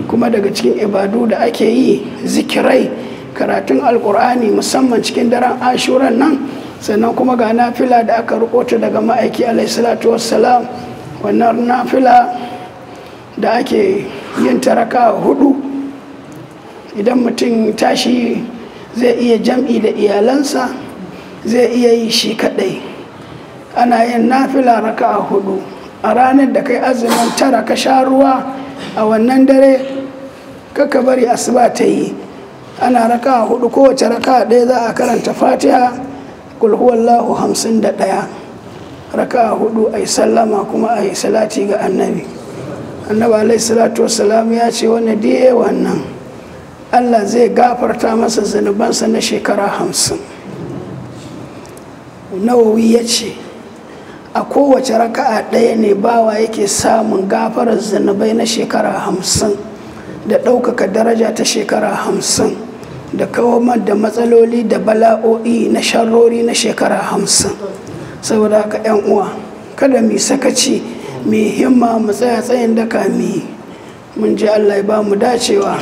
kuma daga cikin ibadu da ake yi zikirai, karatun alkur'ani musamman cikin daren ashuran nan. Sannan kuma ga nafila da aka rikota daga ma'aiki alaihi salatu wassalam, wannan nafila da ake yin ta raka'a 4. Idan mutum tashi zai iya jam'i da iyalansa, zai iya yi shi kadai. Ana yin nafila raka'a 4 a ranar da kai azumin 9 ka sha ruwa a wannan dare, kaka bari asuba ta yi. Ana raka'a 4, kowace raka'a ɗaya za a karanta fatiha kul huwallahu 51, raka'a 4 ai sallama kuma ai salati ga annabi. Annabi alaihi salatu wassalam ya ce wanda diye wannan Allah zai gafarta masa zanubansa na shekara 50. Nawawi ya ce a kowace raka'a ɗaya ne bawa yake samun gafarar zanubai na shekara 50 da ɗaukaka daraja ta shekara 50 da kawamar da matsaloli da bala'o'i na sharrori na shekara 50. Saboda haka 'yan uwa, kada mu sakaci, mu himma, mu tsaya tsayin daka mu. Mun ji Allah ya ba mu dacewa.